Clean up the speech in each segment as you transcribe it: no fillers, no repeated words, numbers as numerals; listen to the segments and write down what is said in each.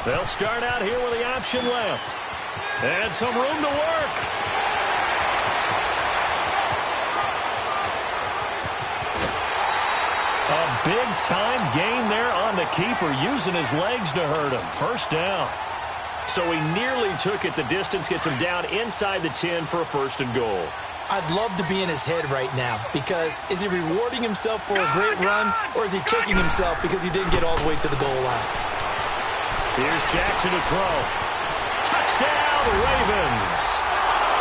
They'll start out here with the option left. And some room to work. A big-time gain there on the keeper, using his legs to hurt him. First down. So he nearly took it the distance, gets him down inside the 10 for a first and goal. I'd love to be in his head right now, because is he rewarding himself for a great run, or is he kicking himself because he didn't get all the way to the goal line? Here's Jackson to throw. Touchdown, Ravens.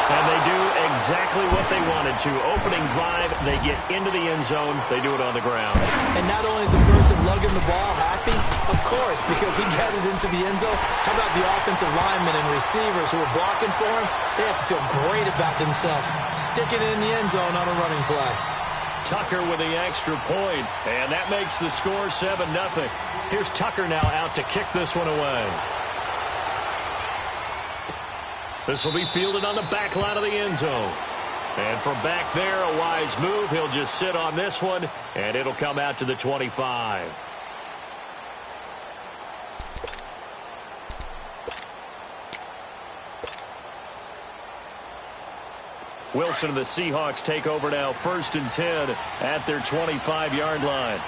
And they do exactly what they wanted to. Opening drive, they get into the end zone. They do it on the ground. And not only is the person lugging the ball happy, of course, because he got it into the end zone. How about the offensive linemen and receivers who are blocking for him? They have to feel great about themselves, sticking it in the end zone on a running play. Tucker with the extra point, and that makes the score 7-0. Here's Tucker now out to kick this one away. This will be fielded on the back line of the end zone. And from back there, a wise move. He'll just sit on this one, and it'll come out to the 25. Wilson and the Seahawks take over now, 1st and 10 at their 25-yard line.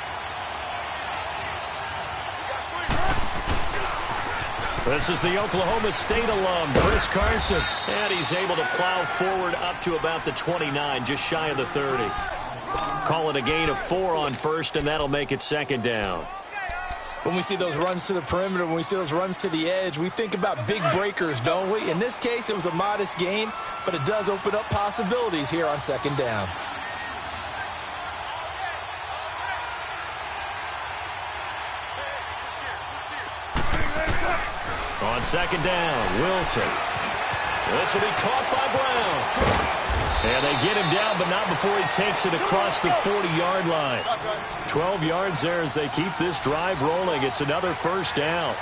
This is the Oklahoma State alum, Chris Carson. And he's able to plow forward up to about the 29, just shy of the 30. Call it a gain of 4 on first, and that'll make it 2nd down. When we see those runs to the perimeter, when we see those runs to the edge, we think about big breakers, don't we? In this case, it was a modest gain, but it does open up possibilities here on 2nd down. On 2nd down, Wilson. This will be caught by Brown. And they get him down, but not before he takes it across the 40-yard line. 12 yards there as they keep this drive rolling. It's another 1st down.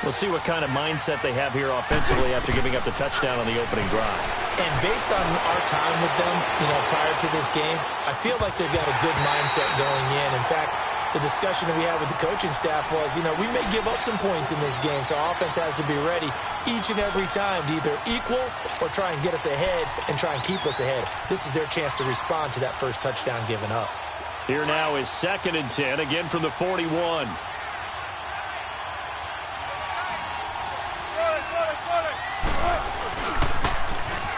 We'll see what kind of mindset they have here offensively after giving up the touchdown on the opening drive. And based on our time with them, prior to this game, I feel like they've got a good mindset going in. In fact, the discussion that we had with the coaching staff was, we may give up some points in this game, so our offense has to be ready each and every time to either equal or try and get us ahead and try and keep us ahead. This is their chance to respond to that first touchdown given up. Here now is 2nd and 10, again from the 41.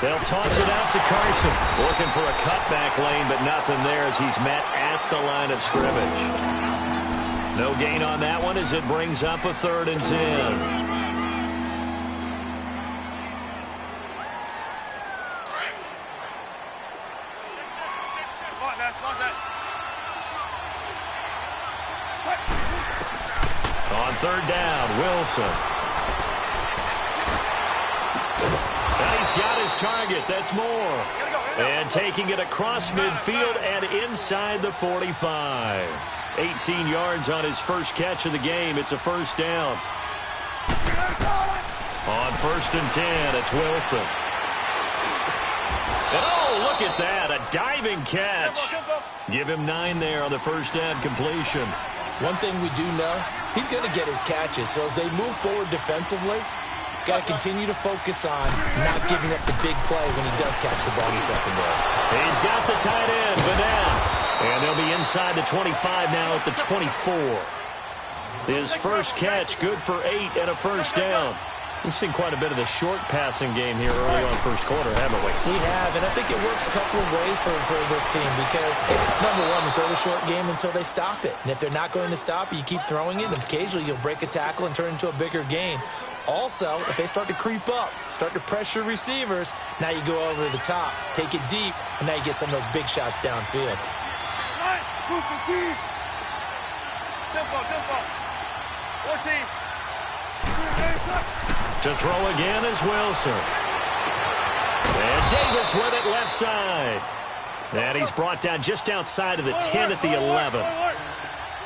They'll toss it out to Carson. Looking for a cutback lane, but nothing there as he's met at the line of scrimmage. No gain on that one as it brings up a 3rd and 10. On 3rd down, Wilson. And he's got his target. That's more. And taking it across midfield and inside the 45. 18 yards on his first catch of the game. It's a 1st down. On 1st and 10, it's Wilson. And oh, look at that. A diving catch. Give him 9 there on the 1st down completion. One thing we do know, he's going to get his catches. So as they move forward defensively, got to continue to focus on not giving up the big play when he does catch the ball in the secondary. He's got the tight end, Vanell. And they'll be inside the 25 now at the 24. His first catch, good for 8 and a 1st down. We've seen quite a bit of the short passing game here early on 1st quarter, haven't we? We have, and I think it works a couple of ways for this team because, number one, we throw the short game until they stop it. And if they're not going to stop it, you keep throwing it, and occasionally you'll break a tackle and turn it into a bigger gain. Also, if they start to creep up, start to pressure receivers, now you go over the top, take it deep, and now you get some of those big shots downfield. Tempo. 14. To throw again is Wilson. And Davis with it left side. And he's brought down just outside of the 10 at the 11.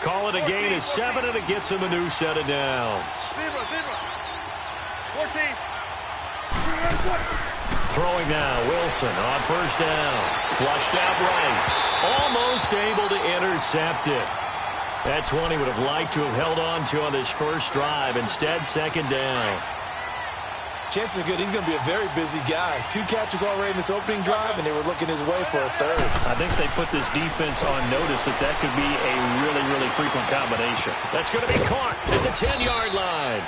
Call it a gain of 7, and it gets him a new set of downs. 14. Throwing now, Wilson on 1st down. Flushed out right. Almost able to intercept it. That's one he would have liked to have held on to on this first drive. Instead, second down. Chances are good he's going to be a very busy guy. 2 catches already in this opening drive, and they were looking his way for a third. I think they put this defense on notice that could be a really, really frequent combination. That's going to be caught at the 10-yard line.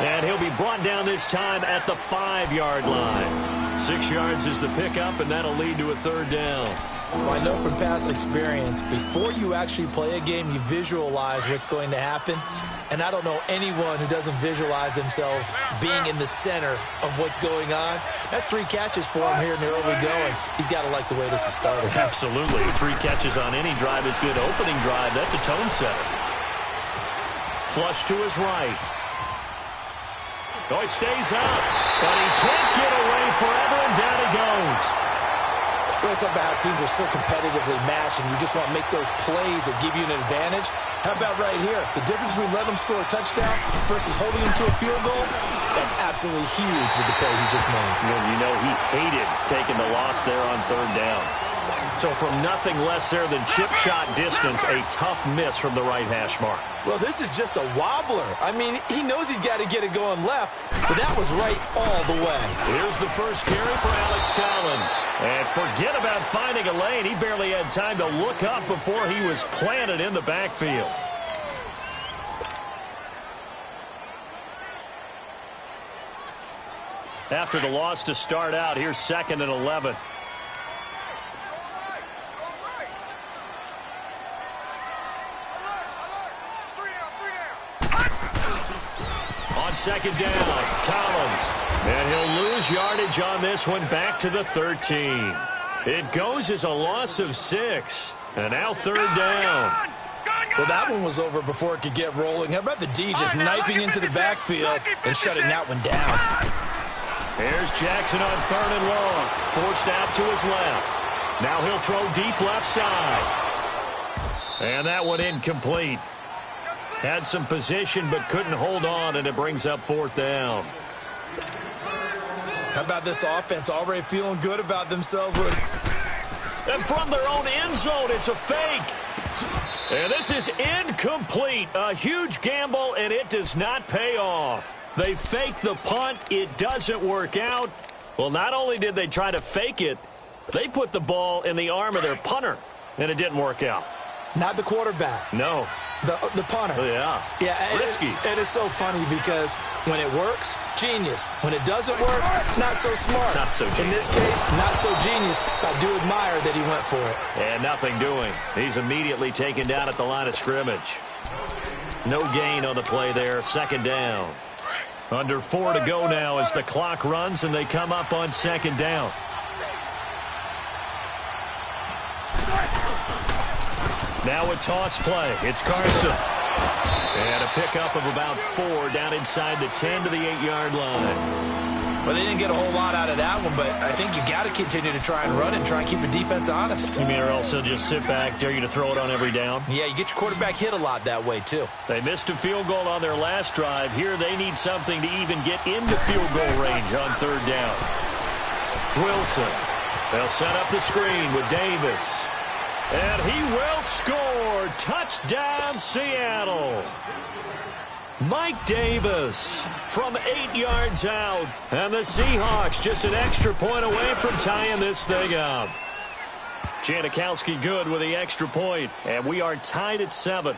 And he'll be brought down this time at the 5-yard line. 6 yards is the pickup, and that'll lead to a third down. Well, I know from past experience, before you actually play a game, you visualize what's going to happen. And I don't know anyone who doesn't visualize themselves being in the center of what's going on. That's 3 catches for him here in the early going. He's got to like the way this is started. Absolutely. 3 catches on any drive is good. Opening drive, that's a tone setter. Flush to his right. Oh, he stays out, but he can't get away forever, and down he goes. Well, it's about how teams are so competitively matched, and you just want to make those plays that give you an advantage. How about right here? The difference between letting him score a touchdown versus holding him to a field goal, that's absolutely huge with the play he just made. Well, you know, he hated taking the loss there on third down. So from nothing less there than chip shot distance, a tough miss from the right hash mark. Well, this is just a wobbler. I mean, he knows he's got to get it going left, but that was right all the way. Here's the first carry for Alex Collins. And forget about finding a lane. He barely had time to look up before he was planted in the backfield. After the loss to start out, here's 2nd and 11. On 2nd down, Collins. And he'll lose yardage on this one, back to the 13. It goes as a loss of 6. And now 3rd down. Well, that one was over before it could get rolling. How about the D just knifing into the backfield and shutting that one down? Here's Jackson on 3rd and long. Forced out to his left. Now he'll throw deep left side. And that one incomplete. Had some position but couldn't hold on, and it brings up 4th down. How about this offense already feeling good about themselves? And from their own end zone, it's a fake. And this is incomplete. A huge gamble, and it does not pay off. They fake the punt. It doesn't work out. Well, not only did they try to fake it, they put the ball in the arm of their punter, and it didn't work out. Not the quarterback. No. The punter. Oh, yeah. Yeah. Risky. It is so funny because when it works, genius. When it doesn't work, not so smart. Not so genius. In this case, not so genius. I do admire that he went for it. And nothing doing. He's immediately taken down at the line of scrimmage. No gain on the play there. 2nd down. Under 4 to go now as the clock runs and they come up on 2nd down. Now a toss play. It's Carson. And a pickup of about 4 down inside the 10 to the 8-yard line. Well, they didn't get a whole lot out of that one, but I think you got to continue to try and run and try and keep the defense honest. You mean or else they'll just sit back, dare you to throw it on every down? Yeah, you get your quarterback hit a lot that way, too. They missed a field goal on their last drive. Here they need something to even get into field goal range on 3rd down. Wilson. They'll set up the screen with Davis. And he will score. Touchdown, Seattle. Mike Davis from 8 yards out. And the Seahawks just an extra point away from tying this thing up. Janikowski good with the extra point. And we are tied at 7.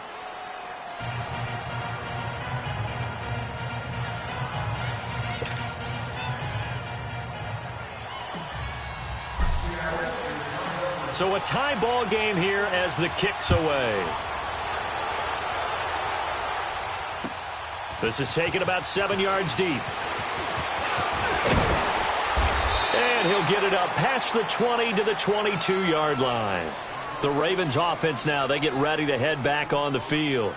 So a tie ball game here as the kick's away. This is taken about 7 yards deep. And he'll get it up past the 20 to the 22-yard line. The Ravens offense now, they get ready to head back on the field.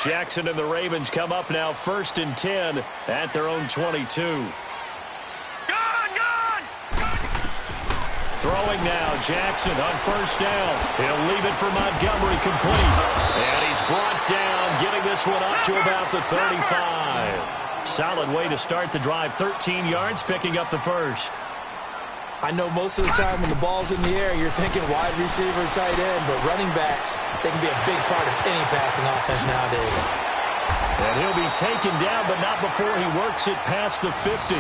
Jackson and the Ravens come up now 1st and 10 at their own 22. Throwing now, Jackson on first down. He'll leave it for Montgomery complete. And he's brought down, getting this one up to about the 35. Solid way to start the drive. 13 yards, picking up the first. I know most of the time when the ball's in the air, you're thinking wide receiver, tight end, but running backs, they can be a big part of any passing offense nowadays. And he'll be taken down, but not before he works it past the 50.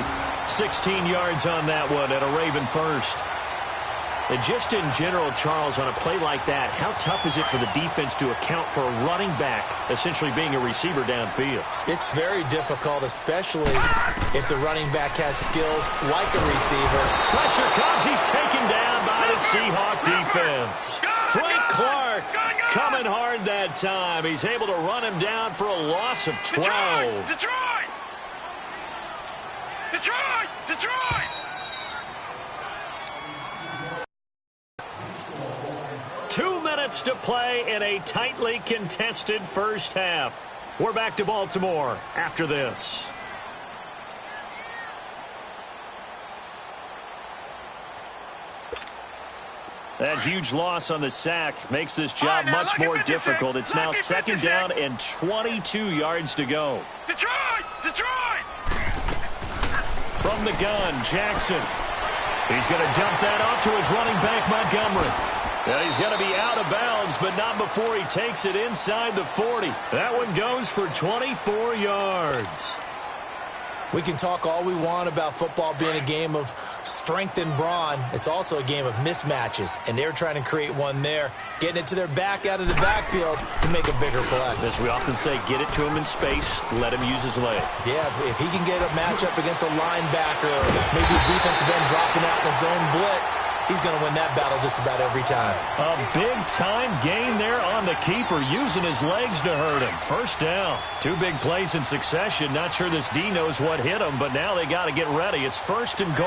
16 yards on that one and a Raven first. And just in general, Charles, on a play like that, how tough is it for the defense to account for a running back essentially being a receiver downfield? It's very difficult, especially if the running back has skills like a receiver. Pressure comes. He's taken down by the Seahawk defense. Frank Clark coming hard that time. He's able to run him down for a loss of 12. Detroit! Detroit! Detroit! 2 minutes to play in a tightly contested first half. We're back to Baltimore after this. That huge loss on the sack makes this job much more difficult. It's now second down and 22 yards to go. Detroit! Detroit! From the gun, Jackson. He's going to dump that off to his running back, Montgomery. Yeah, he's going to be out of bounds, but not before he takes it inside the 40. That one goes for 24 yards. We can talk all we want about football being a game of strength and brawn. It's also a game of mismatches, and they're trying to create one there, getting it to their back out of the backfield to make a bigger play. As we often say, get it to him in space, let him use his leg. Yeah, if he can get a matchup against a linebacker, or maybe a defensive end dropping out in a zone blitz, he's going to win that battle just about every time. A big-time gain there on the keeper, using his legs to hurt him. First down. 2 big plays in succession. Not sure this D knows what hit him, but now they got to get ready. It's first and goal.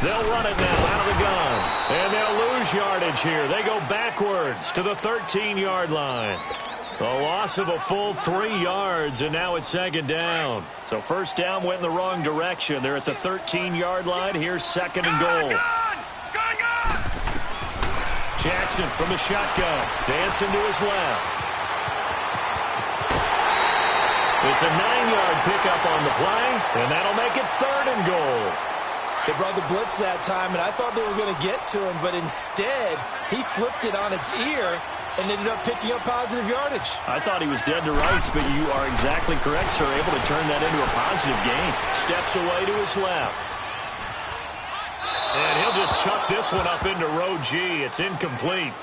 They'll run it now out of the gun. And they'll lose yardage here. They go backwards to the 13-yard line. A loss of a full 3 yards, and now it's second down. So first down went in the wrong direction. They're at the 13-yard line. Here's second and goal. Jackson from the shotgun, dancing to his left. It's a 9-yard pickup on the play, and that'll make it third and goal. They brought the blitz that time, and I thought they were going to get to him, but instead, he flipped it on its ear and ended up picking up positive yardage. I thought he was dead to rights, but you are exactly correct, sir. Able to turn that into a positive gain. Steps away to his left. And he'll just chuck this one up into row G. It's incomplete.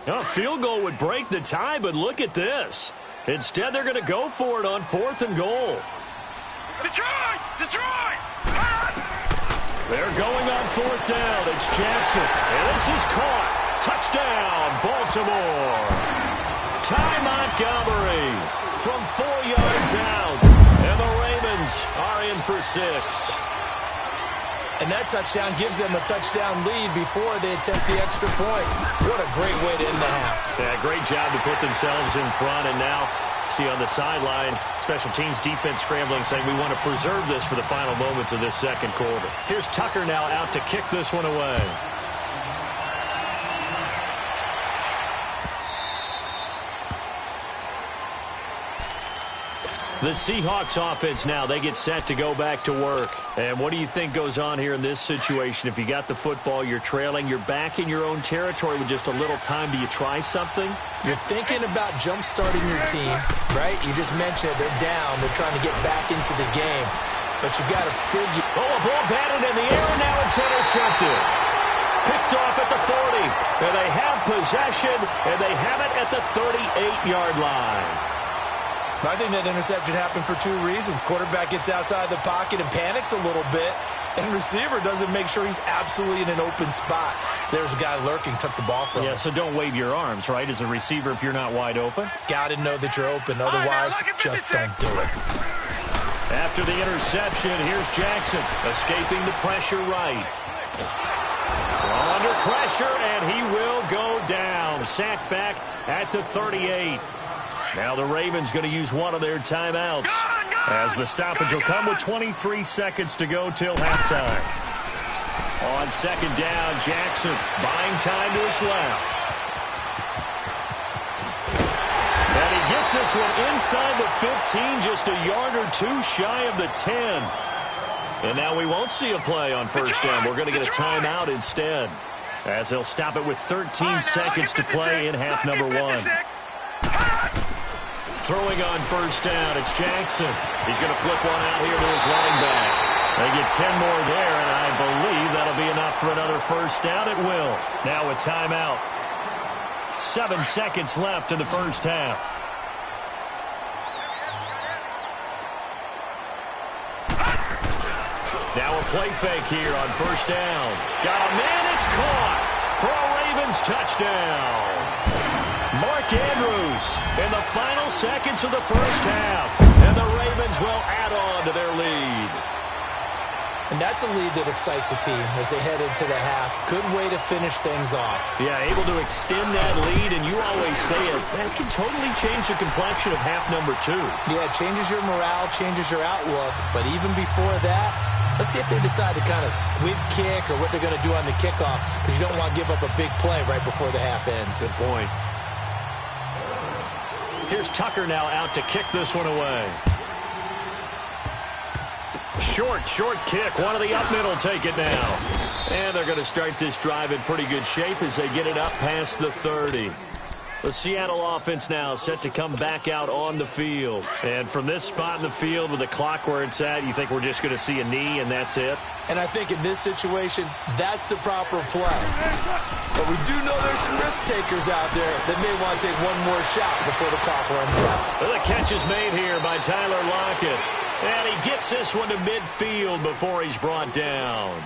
A field goal would break the tie, but look at this. Instead, they're going to go for it on 4th and goal. Detroit! Detroit! They're going on 4th down. It's Jackson. And this is caught. Touchdown, Baltimore. Ty Montgomery from 4 yards out. And the Ravens are in for 6. And that touchdown gives them a touchdown lead before they attempt the extra point. What a great way to end the half. Yeah, great job to put themselves in front. And now, see on the sideline, special teams defense scrambling, saying we want to preserve this for the final moments of this second quarter. Here's Tucker now out to kick this one away. The Seahawks offense now, they get set to go back to work. And what do you think goes on here in this situation? If you got the football, you're trailing, you're back in your own territory with just a little time. Do you try something? You're thinking about jump-starting your team, right? You just mentioned they're down. They're trying to get back into the game. But you got to figure. Oh, a ball batted in the air, and now it's intercepted. Picked off at the 40. And they have possession, and they have it at the 38-yard line. I think that interception happened for 2 reasons. Quarterback gets outside the pocket and panics a little bit, and receiver doesn't make sure he's absolutely in an open spot. So there's a guy lurking, took the ball from him. Yeah, so don't wave your arms, right, as a receiver if you're not wide open? Got to know that you're open. Otherwise, just don't do it. After the interception, here's Jackson, escaping the pressure right. Under pressure, and he will go down. down. Sacked back at the 38. Now the Ravens going to use one of their timeouts as the stoppage will come with 23 seconds to go till halftime. On second down, Jackson buying time to his left. And he gets this one inside the 15, just a yard or two shy of the 10. And now we won't see a play on first down. We're going to get a timeout instead, as they'll stop it with 13 seconds to play in half number one. Throwing on first down, it's Jackson. He's going to flip one out here to his running back. They get 10 more there, and I believe that'll be enough for another first down. It will. Now a timeout. 7 seconds left in the first half. Now a play fake here on first down. Got a man, it's caught for a Ravens touchdown. Mark Andrews in the final seconds of the first half. And the Ravens will add on to their lead. And that's a lead that excites a team as they head into the half. Good way to finish things off. Yeah, able to extend that lead, and you always say it, that can totally change the complexion of half number two. Yeah, it changes your morale, changes your outlook. But even before that, let's see if they decide to kind of squib kick or what they're going to do on the kickoff, because you don't want to give up a big play right before the half ends. Good point. Here's Tucker now out to kick this one away. Short kick. One of the up middle take it now. And they're going to start this drive in pretty good shape as they get it up past the 30. The Seattle offense now set to come back out on the field. And from this spot in the field with the clock where it's at, you think we're just going to see a knee and that's it? And I think in this situation, that's the proper play. But we do know there's some risk takers out there that may want to take one more shot before the clock runs out. Well, the catch is made here by Tyler Lockett. And he gets this one to midfield before he's brought down.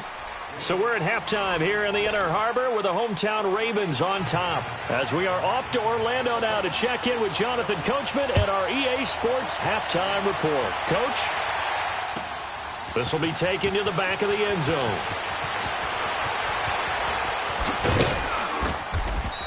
So we're at halftime here in the Inner Harbor with the hometown Ravens on top, as we are off to Orlando now to check in with Jonathan Coachman at our EA Sports Halftime Report. Coach, this will be taken to the back of the end zone.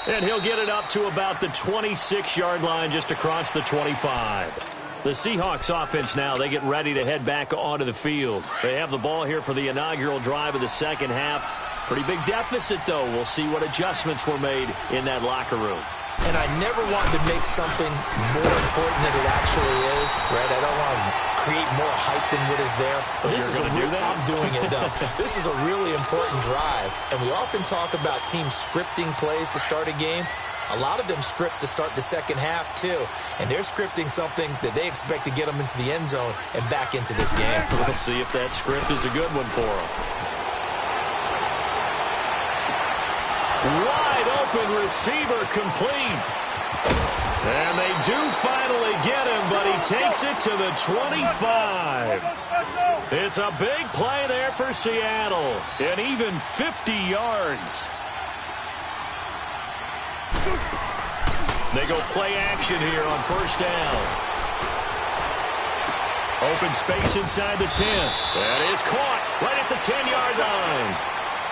And he'll get it up to about the 26-yard line, just across the 25. The Seahawks offense now, they get ready to head back onto the field. They have the ball here for the inaugural drive of the second half. Pretty big deficit, though. We'll see what adjustments were made in that locker room. And I never want to make something more important than it actually is, right? I don't want to create more hype than what is there. But this is do that? I'm doing it, though. This is a really important drive. And we often talk about teams scripting plays to start a game. A lot of them script to start the second half, too. And they're scripting something that they expect to get them into the end zone and back into this game. We'll see if that script is a good one for them. Wide open receiver complete. And they do finally get him, but he takes it to the 25. It's a big play there for Seattle. And even 50 yards. They go play action here on first down. Open space inside the 10. That is caught right at the 10-yard line.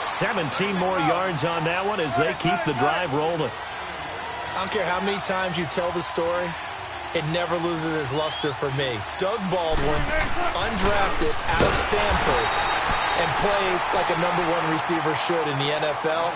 17 more yards on that one as they keep the drive rolling. I don't care how many times you tell the story, it never loses its luster for me. Doug Baldwin, undrafted out of Stanford, and plays like a #1 receiver should in the NFL.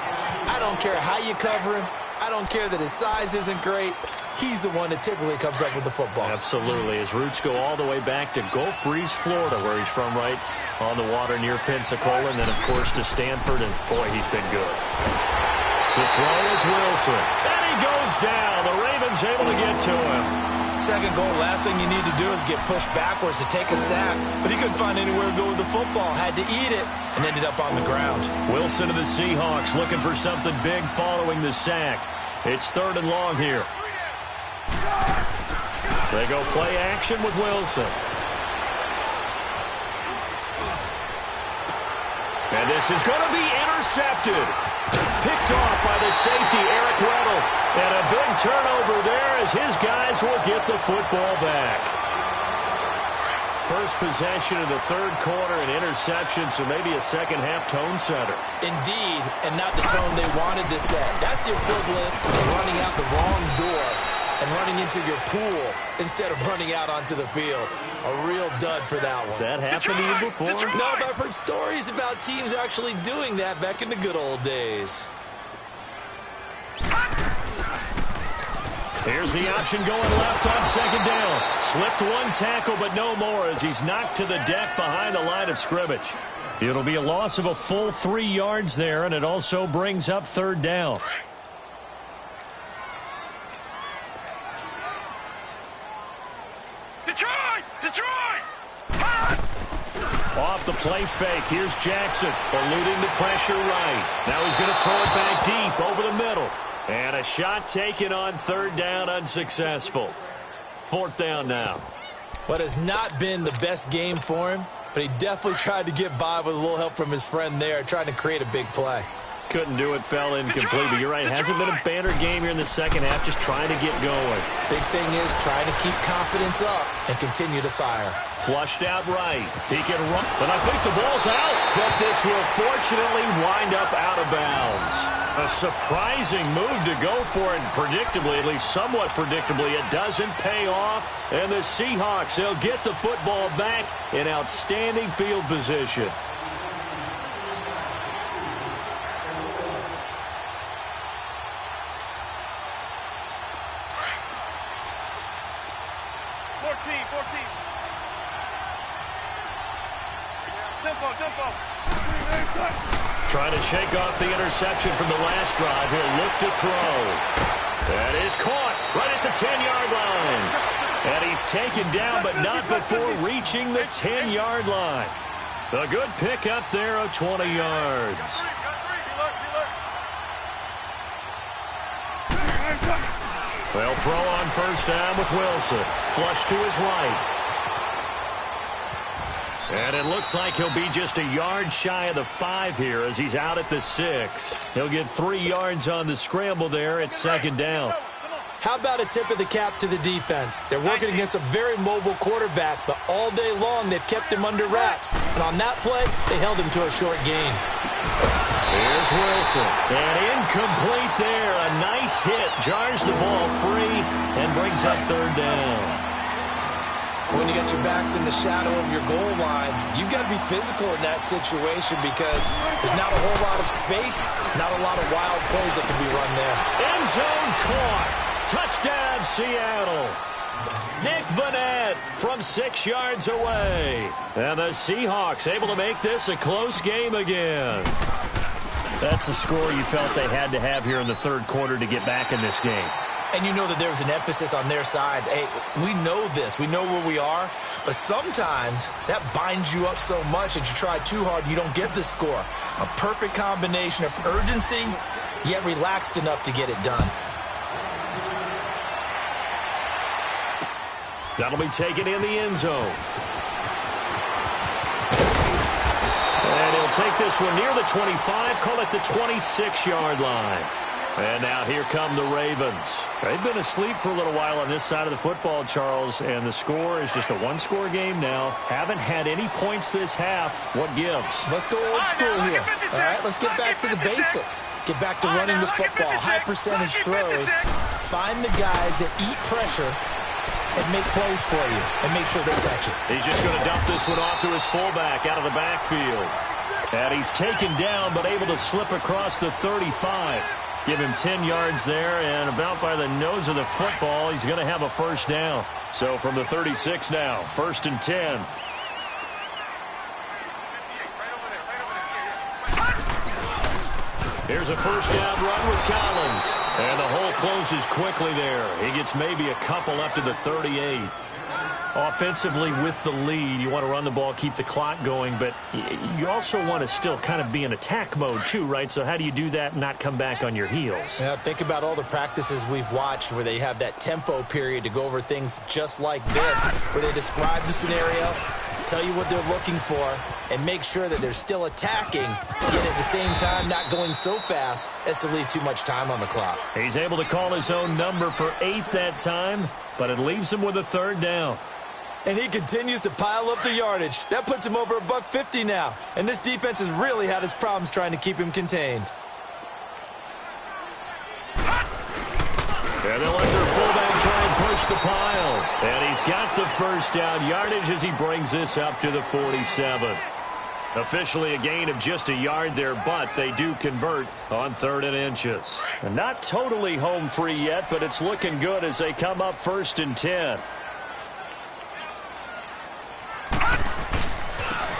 I don't care how you cover him. I don't care that his size isn't great. He's the one that typically comes up with the football. Absolutely. His roots go all the way back to Gulf Breeze, Florida, where he's from, right on the water near Pensacola, and then, of course, to Stanford, and, boy, he's been good. To throw is Wilson. And he goes down. The Ravens able to get to him. Second goal, last thing you need to do is get pushed backwards to take a sack. But he couldn't find anywhere to go with the football. Had to eat it and ended up on the ground. Wilson of the Seahawks looking for something big following the sack. It's 3rd and long here. They go play action with Wilson. And this is going to be intercepted. Picked off by the safety, Eric Weddle. And a big turnover there as his guys will get the football back. first possession of the third quarter, an interception, so maybe a second-half tone setter. Indeed, and not the tone they wanted to set. That's the equivalent of running out the wrong door and running into your pool instead of running out onto the field. A real dud for that one. Has that happened to you before? No, but I've heard stories about teams actually doing that back in the good old days. Here's the option going left on second down. Slipped one tackle, but no more as he's knocked to the deck behind the line of scrimmage. It'll be a loss of a full 3 yards there, and it also brings up third down. Detroit! Detroit! Off the play fake, here's Jackson, eluding the pressure right. Now he's going to throw it back deep over the middle. And a shot taken on third down, unsuccessful. Fourth down now. What has not been the best game for him, but he definitely tried to get by with a little help from his friend there, trying to create a big play. Couldn't do it, fell incomplete, but you're right. It hasn't been a banner game here in the second half, just trying to get going. Big thing is trying to keep confidence up and continue to fire. Flushed out right. He can run, but I think the ball's out. But this will fortunately wind up out of bounds. A surprising move to go for it, predictably, at least somewhat predictably, it doesn't pay off. And the Seahawks, they'll get the football back in outstanding field position. Trying to shake off the interception from the last drive. He'll look to throw. That is caught right at the 10-yard line. And he's taken down, but not before reaching the 10-yard line. A good pickup there of 20 yards. They'll throw on first down with Wilson. Flush to his right. And it looks like he'll be just a yard shy of the 5 here as he's out at the 6. He'll get 3 yards on the scramble there at second down. How about a tip of the cap to the defense? They're working against a very mobile quarterback, but all day long they've kept him under wraps. And on that play, they held him to a short gain. Here's Wilson. And incomplete there. A nice hit. Jars the ball free and brings up third down. When you got your backs in the shadow of your goal line, you've got to be physical in that situation because there's not a whole lot of space, not a lot of wild plays that can be run there. End zone caught. Touchdown, Seattle. Nick Vanette from 6 yards away. And the Seahawks able to make this a close game again. That's the score you felt they had to have here in the third quarter to get back in this game. And you know that there's an emphasis on their side. Hey, we know this. We know where we are. But sometimes that binds you up so much that you try too hard, you don't get the score. A perfect combination of urgency, yet relaxed enough to get it done. That'll be taken in the end zone. And he'll take this one near the 25, call it the 26-yard line. And now here come the Ravens. They've been asleep for a little while on this side of the football, Charles, and the score is just a one-score game now. Haven't had any points this half. What gives? Let's go old school here. All right, let's get back to the basics. Get back to running the football, high-percentage throws. Find the guys that eat pressure and make plays for you and make sure they touch it. He's just going to dump this one off to his fullback out of the backfield. And he's taken down but able to slip across the 35. Give him 10 yards there, and about by the nose of the football, he's going to have a first down. So from the 36 now, 1st and 10. Here's a first down run with Collins. And the hole closes quickly there. He gets maybe a couple up to the 38. Offensively with the lead, you want to run the ball, keep the clock going, but you also want to still kind of be in attack mode too, right? So how do you do that and not come back on your heels? Yeah, think about all the practices we've watched where they have that tempo period to go over things just like this, where they describe the scenario, tell you what they're looking for, and make sure that they're still attacking, yet at the same time not going so fast as to leave too much time on the clock. He's able to call his own number for 8 that time, but it leaves him with a third down. And he continues to pile up the yardage. That puts him over $150 now. And this defense has really had its problems trying to keep him contained. And they'll let their fullback try and push the pile. And he's got the first down yardage as he brings this up to the 47. Officially a gain of just a yard there, but they do convert on 3rd and inches. And not totally home free yet, but it's looking good as they come up 1st and 10.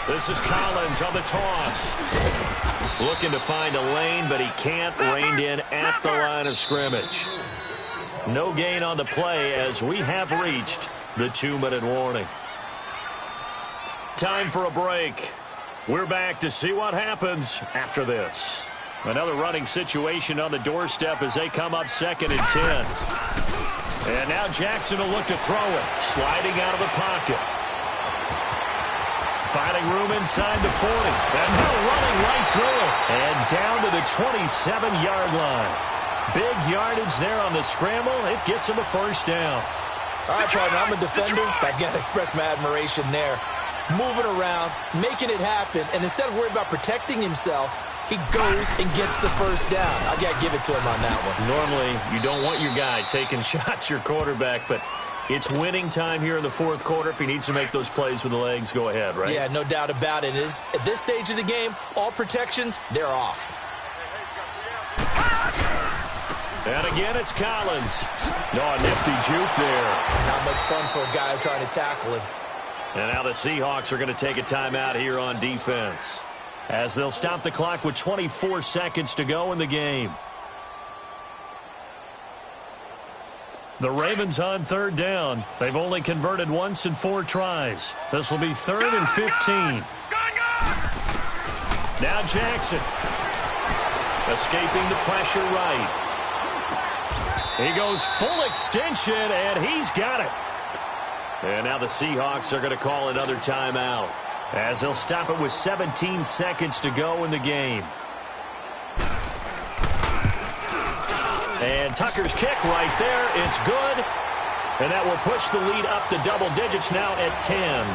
This is Collins on the toss. Looking to find a lane, but he can't. Reined in at the line of scrimmage. No gain on the play as we have reached the 2-minute warning. Time for a break. We're back to see what happens after this. Another running situation on the doorstep as they come up 2nd and 10. And now Jackson will look to throw it. Sliding out of the pocket. Finding room inside the 40. And now running right through it. And down to the 27-yard line. Big yardage there on the scramble. It gets him a first down. All right, partner, I'm a defender. I've got to express my admiration there. Moving around, making it happen, and instead of worrying about protecting himself, he goes and gets the first down. I got to give it to him on that one. Normally, you don't want your guy taking shots, your quarterback, but it's winning time here in the 4th quarter. If he needs to make those plays with the legs, go ahead, right? Yeah, no doubt about it. At this stage of the game, all protections, they're off. And again, it's Collins. No, a nifty juke there. Not much fun for a guy trying to tackle him. And now the Seahawks are going to take a timeout here on defense, as they'll stop the clock with 24 seconds to go in the game. The Ravens on 3rd down. They've only converted once in 4 tries. This will be 3rd and 15. Now Jackson. Escaping the pressure right. He goes full extension, and he's got it. And now the Seahawks are going to call another timeout, as they'll stop it with 17 seconds to go in the game. And Tucker's kick right there. It's good. And that will push the lead up to double digits now at 10.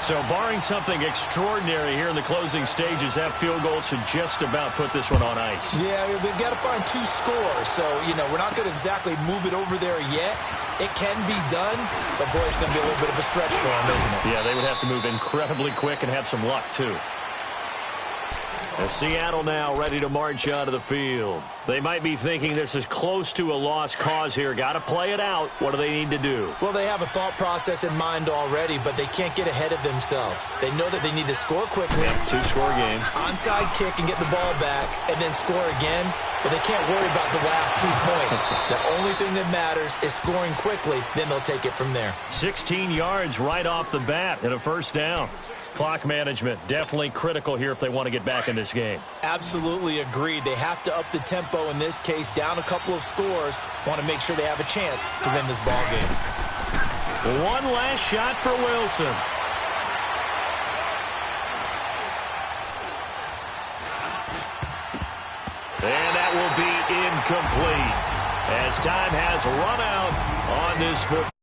So barring something extraordinary here in the closing stages, that field goal should just about put this one on ice. Yeah, we've got to find 2 scores. So, we're not going to exactly move it over there yet. It can be done, but, boy, it's going to be a little bit of a stretch for them, isn't it? Yeah, they would have to move incredibly quick and have some luck, too. And Seattle now ready to march onto the field. They might be thinking this is close to a lost cause here. Got to play it out. What do they need to do? Well, they have a thought process in mind already, but they can't get ahead of themselves. They know that they need to score quickly. Yep, 2-score game. Onside kick and get the ball back, and then score again. But they can't worry about the last 2 points. The only thing that matters is scoring quickly. Then they'll take it from there. 16 yards right off the bat and a first down. Clock management definitely critical here if they want to get back in this game. Absolutely agreed. They have to up the tempo in this case, down a couple of scores. Want to make sure they have a chance to win this ball game. One last shot for Wilson. And that will be incomplete, as time has run out on this football.